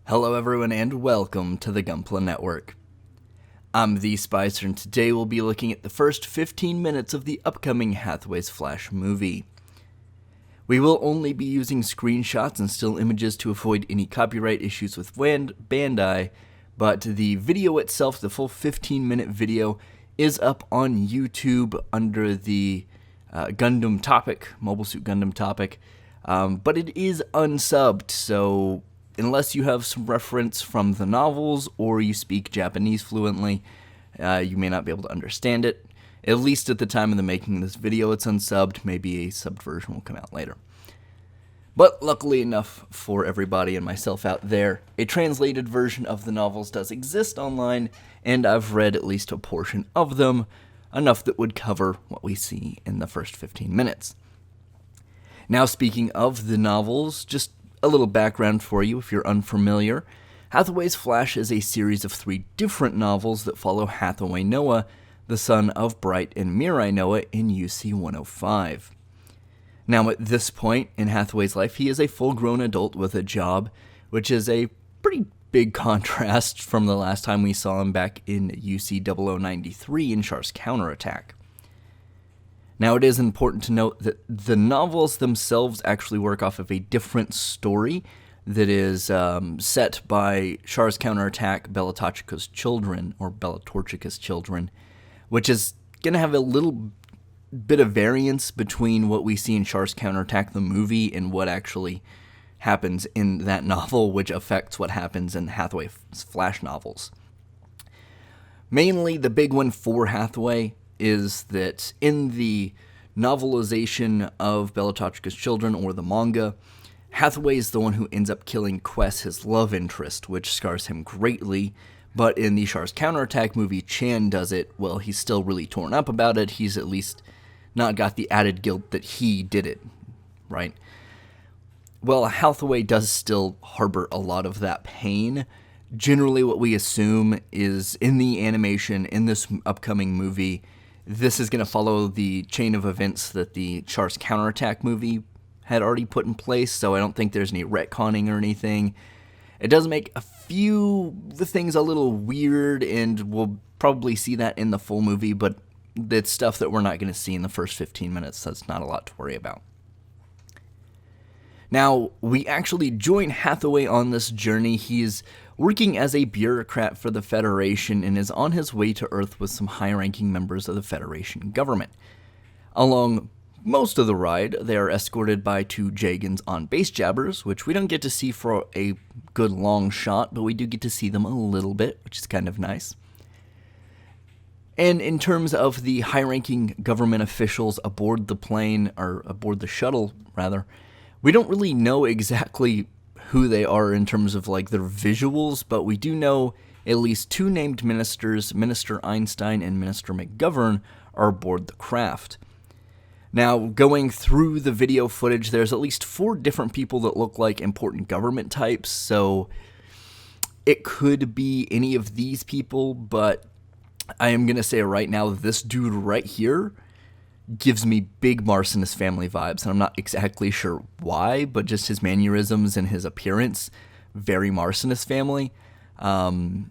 Hello everyone and welcome to the Gunpla Network. I'm the Spicer and today we'll be looking at the first 15 minutes of the upcoming Hathaway's Flash movie. We will only be using screenshots and still images to avoid any copyright issues with Bandai, but the video itself, the full 15-minute video, is up on YouTube under the Gundam topic, Mobile Suit Gundam topic, but it is unsubbed, so unless you have some reference from the novels or you speak Japanese fluently, you may not be able to understand it. At least at the time of the making of this video, it's unsubbed. Maybe a subbed version will come out later. But luckily enough for everybody and myself out there, a translated version of the novels does exist online, and I've read at least a portion of them, enough that would cover what we see in the first 15 minutes. Now, speaking of the novels, just a little background for you if you're unfamiliar. Hathaway's Flash is a series of 3 different novels that follow Hathaway Noah, the son of Bright and Mirai Noah in UC 105. Now, at this point in Hathaway's life, he is a full-grown adult with a job, which is a pretty big contrast from the last time we saw him back in UC 0093 in Char's Counterattack. Now, it is important to note that the novels themselves actually work off of a different story that is set by Char's Counterattack, Bellatorchica's Children, or Bellatorchica's Children, which is going to have a little bit of variance between what we see in Char's Counterattack, the movie, and what actually happens in that novel, which affects what happens in Hathaway's Flash novels. Mainly, the big one for Hathaway is that in the novelization of Bellatorchica's Children, or the manga, Hathaway is the one who ends up killing Quest, his love interest, which scars him greatly, but in the Char's Counterattack movie, Chan does it. Well, he's still really torn up about it. He's at least not got the added guilt that he did it, right? Well, Hathaway does still harbor a lot of that pain. Generally, what we assume is in the animation, in this upcoming movie, this is going to follow the chain of events that the Char's Counterattack movie had already put in place, so I don't think there's any retconning or anything. It does make a few things a little weird, and we'll probably see that in the full movie, but it's stuff that we're not going to see in the first 15 minutes, so it's not a lot to worry about. Now, we actually join Hathaway on this journey. He's working as a bureaucrat for the Federation and is on his way to Earth with some high-ranking members of the Federation government. Along most of the ride, they are escorted by 2 Jagans on base jabbers, which we don't get to see for a good long shot, but we do get to see them a little bit, which is kind of nice. And in terms of the high-ranking government officials aboard the plane, or aboard the shuttle, rather, we don't really know exactly who they are in terms of like their visuals, but we do know at least 2 named ministers, Minister Einstein and Minister McGovern, are aboard the craft. Now, going through the video footage, there's at least 4 different people that look like important government types, so it could be any of these people, but I am going to say right now, this dude right here gives me big Marcinus family vibes, and I'm not exactly sure why, but just his mannerisms and his appearance, very Marcinus family. And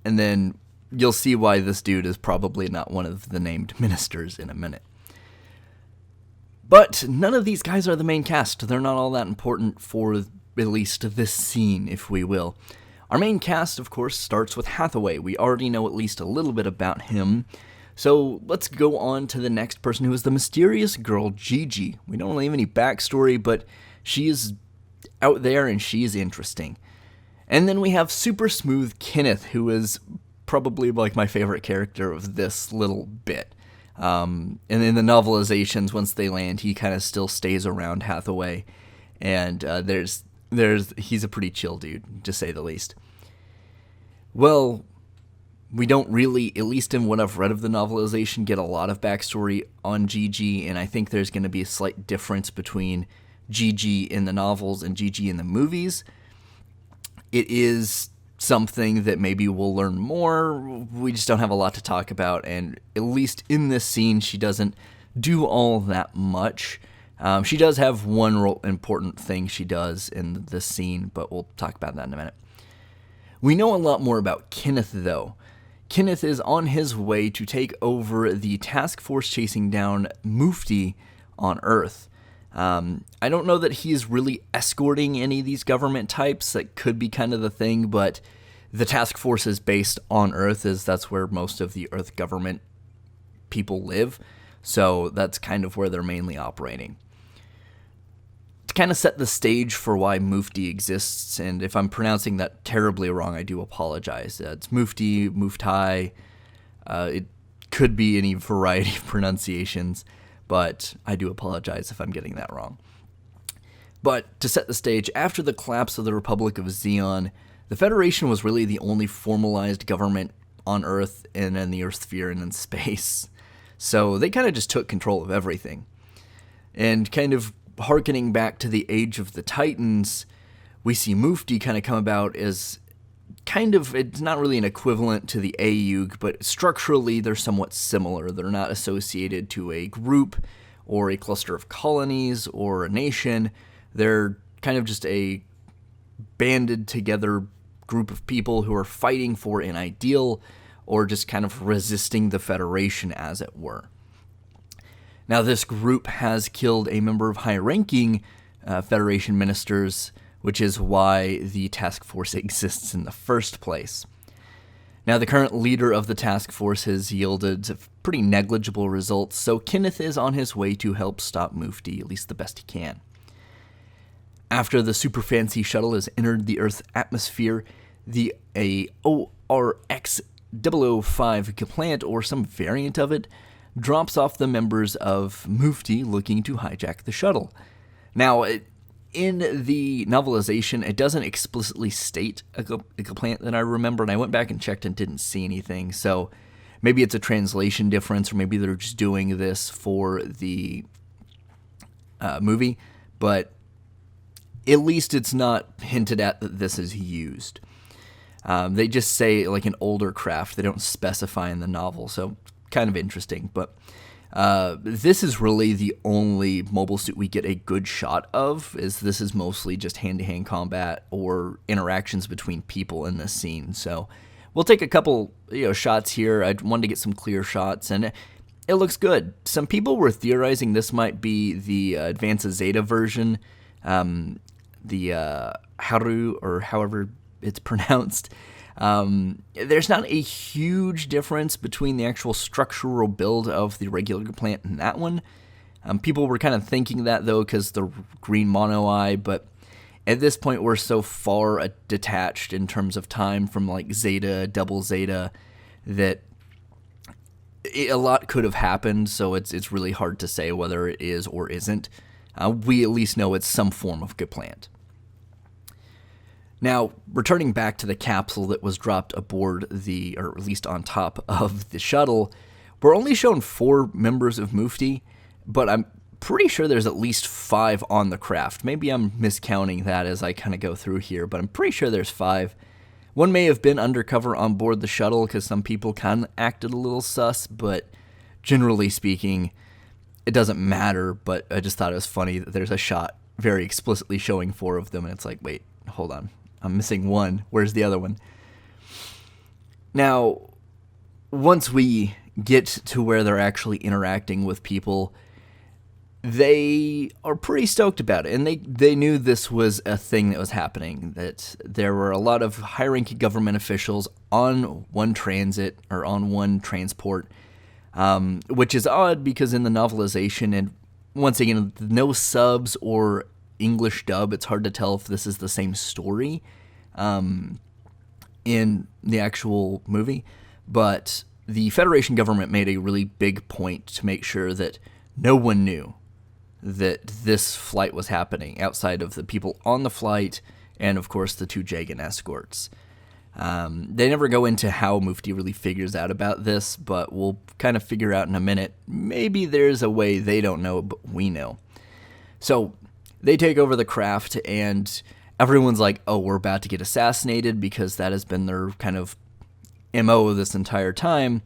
then you'll see why this dude is probably not one of the named ministers in a minute. But none of these guys are the main cast. They're not all that important for at least this scene, if we will. Our main cast, of course, starts with Hathaway. We already know at least a little bit about him. So let's go on to the next person, who is the mysterious girl, Gigi. We don't really have any backstory, but she is out there and she is interesting. And then we have Super Smooth Kenneth, who is probably like my favorite character of this little bit. And in the novelizations, once they land, he kind of still stays around Hathaway. And he's a pretty chill dude, to say the least. Well, we don't really, at least in what I've read of the novelization, get a lot of backstory on Gigi, and I think there's going to be a slight difference between Gigi in the novels and Gigi in the movies. It is something that maybe we'll learn more. We just don't have a lot to talk about, and at least in this scene, she doesn't do all that much. She does have one important thing she does in this scene, but we'll talk about that in a minute. We know a lot more about Kenneth, though. Kenneth is on his way to take over the task force chasing down Mufti on Earth. I don't know that he's really escorting any of these government types. That could be kind of the thing, but the task force is based on Earth, as that's where most of the Earth government people live. So that's kind of where they're mainly operating. To kind of set the stage for why Mufti exists, and if I'm pronouncing that terribly wrong, I do apologize. It's Mufti, Mufti. It could be any variety of pronunciations, but I do apologize if I'm getting that wrong. But to set the stage, after the collapse of the Republic of Zeon, the Federation was really the only formalized government on Earth and in the Earth sphere and in space. So they kind of just took control of everything. And kind of harkening back to the Age of the Titans, we see Mufti kind of come about as kind of, it's not really an equivalent to the Aeug, but structurally they're somewhat similar. They're not associated to a group or a cluster of colonies or a nation. They're kind of just a banded together group of people who are fighting for an ideal or just kind of resisting the Federation, as it were. Now, this group has killed a member of high-ranking Federation ministers, which is why the task force exists in the first place. Now, the current leader of the task force has yielded pretty negligible results, so Kenneth is on his way to help stop Mufti, at least the best he can. After the super fancy shuttle has entered the Earth's atmosphere, the ORX-005 plant, or some variant of it, drops off the members of Mufti looking to hijack the shuttle. Now, in the novelization, it doesn't explicitly state a plant that I remember, and I went back and checked and didn't see anything, so maybe it's a translation difference, or maybe they're just doing this for the movie, but at least it's not hinted at that this is used. They just say like an older craft. They don't specify in the novel, so kind of interesting. But this is really the only mobile suit we get a good shot of, is this is mostly just hand-to-hand combat or interactions between people in this scene. So we'll take a couple shots here. I wanted to get some clear shots, and it looks good. Some people were theorizing this might be the Advanced Zeta version, the Haru, or however it's pronounced. There's not a huge difference between the actual structural build of the regular plant and that one. People were kind of thinking that, though, because the green mono eye, but at this point we're so far detached in terms of time from like Zeta, Double Zeta, that a lot could have happened, so it's really hard to say whether it is or isn't. We at least know it's some form of good plant. Now, returning back to the capsule that was dropped aboard or at least on top of the shuttle, we're only shown 4 members of Mufti, but I'm pretty sure there's at least 5 on the craft. Maybe I'm miscounting that as I kind of go through here, but I'm pretty sure there's 5. One may have been undercover on board the shuttle because some people kind of acted a little sus, but generally speaking, it doesn't matter. But I just thought it was funny that there's a shot very explicitly showing 4 of them, and it's like, wait, hold on. I'm missing 1. Where's the other one? Now, once we get to where they're actually interacting with people, they are pretty stoked about it. And they knew this was a thing that was happening, that there were a lot of high-ranking government officials on one transit or on one transport, which is odd because in the novelization, and once again, no subs or English dub, it's hard to tell if this is the same story in the actual movie, but the Federation government made a really big point to make sure that no one knew that this flight was happening outside of the people on the flight and, of course, the 2 Jagan escorts. They never go into how Mufti really figures out about this, but we'll kind of figure out in a minute. Maybe there's a way they don't know, but we know. So they take over the craft, and everyone's like, oh, we're about to get assassinated, because that has been their kind of MO this entire time.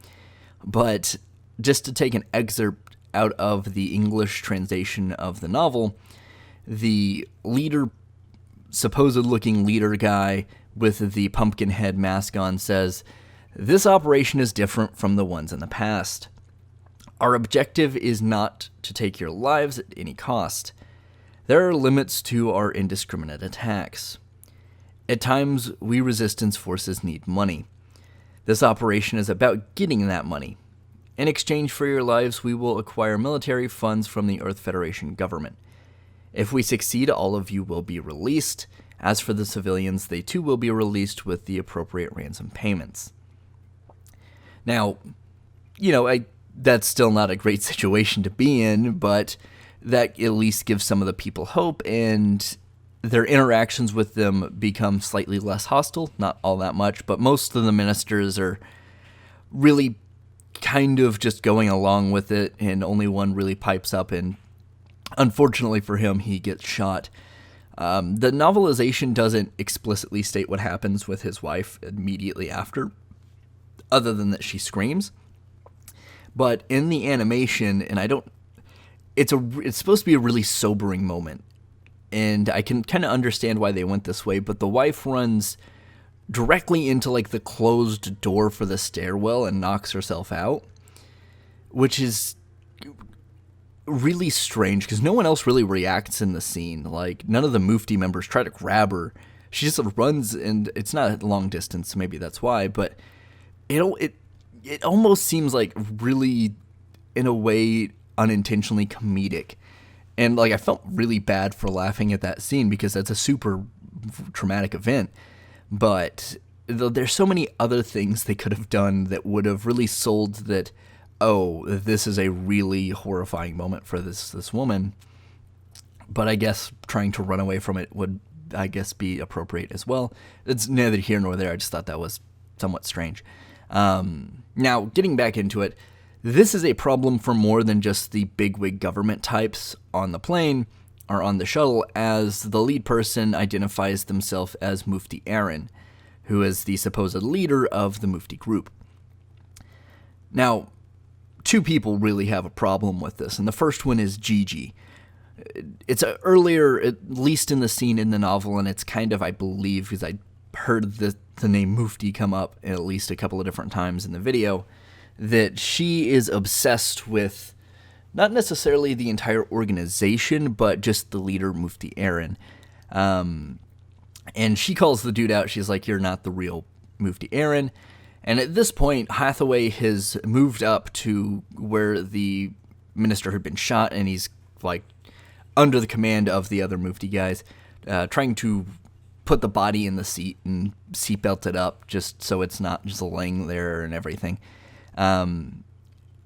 But just to take an excerpt out of the English translation of the novel, the leader, supposed-looking leader guy, with the pumpkin head mask on, says, "This operation is different from the ones in the past. Our objective is not to take your lives at any cost. There are limits to our indiscriminate attacks. At times, we resistance forces need money. This operation is about getting that money. In exchange for your lives, we will acquire military funds from the Earth Federation government. If we succeed, all of you will be released. As for the civilians, they too will be released with the appropriate ransom payments." Now, that's still not a great situation to be in, but that at least gives some of the people hope, and their interactions with them become slightly less hostile, not all that much, but most of the ministers are really kind of just going along with it, and only one really pipes up, and unfortunately for him, he gets shot. The novelization doesn't explicitly state what happens with his wife immediately after, other than that she screams. But in the animation, and it's supposed to be a really sobering moment, and I can kind of understand why they went this way, but the wife runs directly into like the closed door for the stairwell and knocks herself out, which is really strange because no one else really reacts in the scene. Like, none of the Mufti members try to grab her. She just runs, and it's not a long distance, so maybe that's why, but it almost seems like really, in a way, unintentionally comedic. And like, I felt really bad for laughing at that scene because that's a super traumatic event. But there's so many other things they could have done that would have really sold that, oh, this is a really horrifying moment for this woman. But I guess trying to run away from it would, I guess, be appropriate as well. It's neither here nor there. I just thought that was somewhat strange. Now, getting back into it, this is a problem for more than just the bigwig government types on the plane or on the shuttle, as the lead person identifies themselves as Mufti Aaron, who is the supposed leader of the Mufti group. Now, two people really have a problem with this, and the first one is Gigi. It's earlier, at least in the scene in the novel, and it's kind of, I believe, because I heard the name Mufti come up at least a couple of different times in the video, that she is obsessed with not necessarily the entire organization, but just the leader, Mufti Aaron. And she calls the dude out. She's like, "You're not the real Mufti Aaron." And at this point, Hathaway has moved up to where the minister had been shot, and he's like under the command of the other Mufti guys, trying to put the body in the seat and seatbelt it up just so it's not just laying there and everything.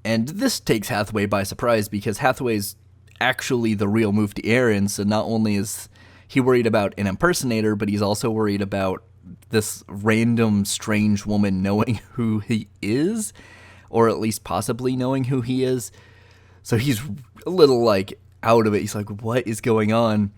And this takes Hathaway by surprise because Hathaway's actually the real Mufti Aaron, so not only is he worried about an impersonator, but he's also worried about this random strange woman knowing who he is, or at least possibly knowing who he is. So he's a little like out of it. He's like, what is going on?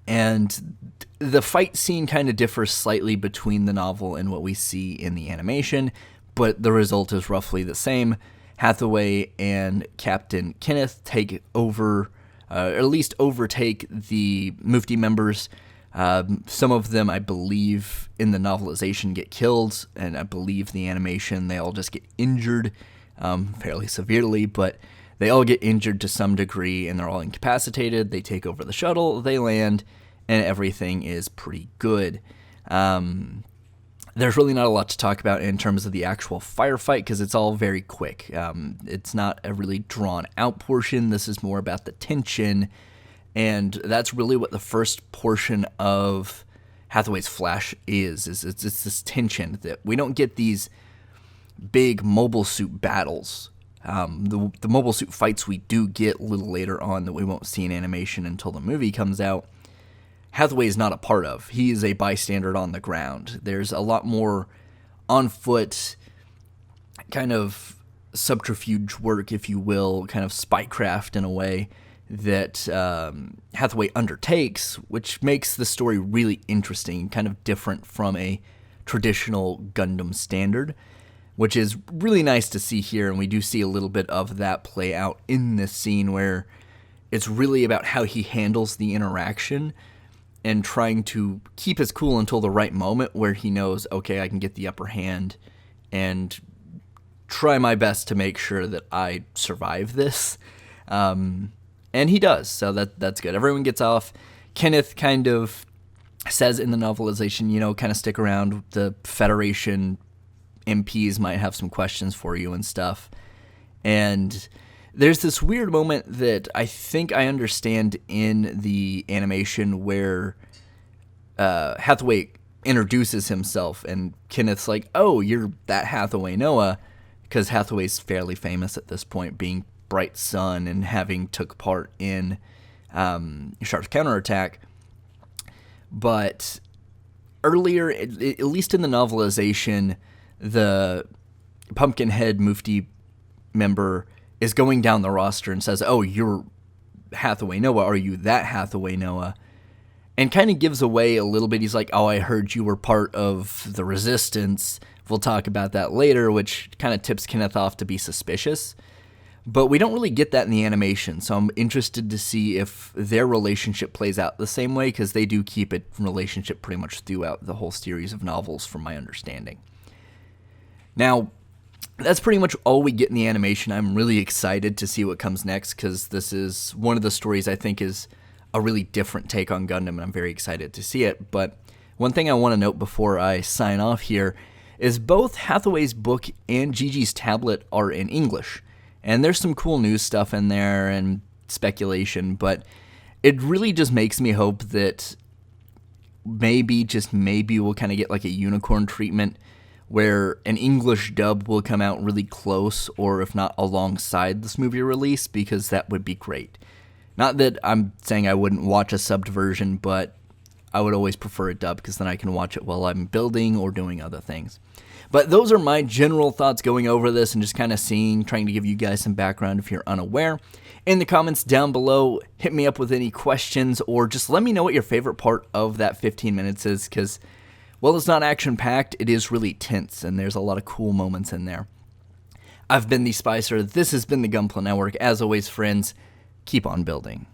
And the fight scene kind of differs slightly between the novel and what we see in the animation, but the result is roughly the same. Hathaway and Captain Kenneth take over, or at least overtake the Mufti members. Some of them, I believe, in the novelization get killed, and I believe the animation, they all just get injured fairly severely, but they all get injured to some degree, and they're all incapacitated. They take over the shuttle, they land, and everything is pretty good. There's really not a lot to talk about in terms of the actual firefight because it's all very quick. It's not a really drawn-out portion. This is more about the tension, and that's really what the first portion of Hathaway's Flash is it's this tension that we don't get these big mobile suit battles. The mobile suit fights we do get a little later on that we won't see in animation until the movie comes out, Hathaway is not a part of. He is a bystander on the ground. There's a lot more on-foot kind of subterfuge work, if you will, kind of spycraft in a way that Hathaway undertakes, which makes the story really interesting, kind of different from a traditional Gundam standard, which is really nice to see here, and we do see a little bit of that play out in this scene where it's really about how he handles the interaction. and trying to keep his cool until the right moment where he knows, okay, I can get the upper hand and try my best to make sure that I survive this. And he does, so that's good. Everyone gets off. Kenneth kind of says in the novelization, kind of stick around. The Federation MPs might have some questions for you and stuff. And there's this weird moment that I think I understand in the animation where Hathaway introduces himself, and Kenneth's like, oh, you're that Hathaway Noah, because Hathaway's fairly famous at this point, being Bright Sun and having took part in Sharp's counterattack. But earlier, at least in the novelization, the Pumpkinhead Mufti member is going down the roster and says, oh, you're Hathaway Noah. Are you that Hathaway Noah? And kind of gives away a little bit. He's like, oh, I heard you were part of the Resistance. We'll talk about that later, which kind of tips Kenneth off to be suspicious. But we don't really get that in the animation, so I'm interested to see if their relationship plays out the same way, because they do keep a relationship pretty much throughout the whole series of novels, from my understanding. Now, that's pretty much all we get in the animation. I'm really excited to see what comes next, because this is one of the stories I think is a really different take on Gundam, and I'm very excited to see it. But one thing I want to note before I sign off here is both Hathaway's book and Gigi's tablet are in English. And there's some cool news stuff in there and speculation, but it really just makes me hope that maybe, just maybe, we'll kind of get like a unicorn treatment where an English dub will come out really close, or if not alongside this movie release, because that would be great. Not that I'm saying I wouldn't watch a subbed version, but I would always prefer a dub, because then I can watch it while I'm building or doing other things. But those are my general thoughts going over this and just kind of trying to give you guys some background if you're unaware. In the comments down below, hit me up with any questions, or just let me know what your favorite part of that 15 minutes is, because, well, it's not action-packed, it is really tense, and there's a lot of cool moments in there. I've been the Spicer, this has been the Gunpla Network. As always, friends, keep on building.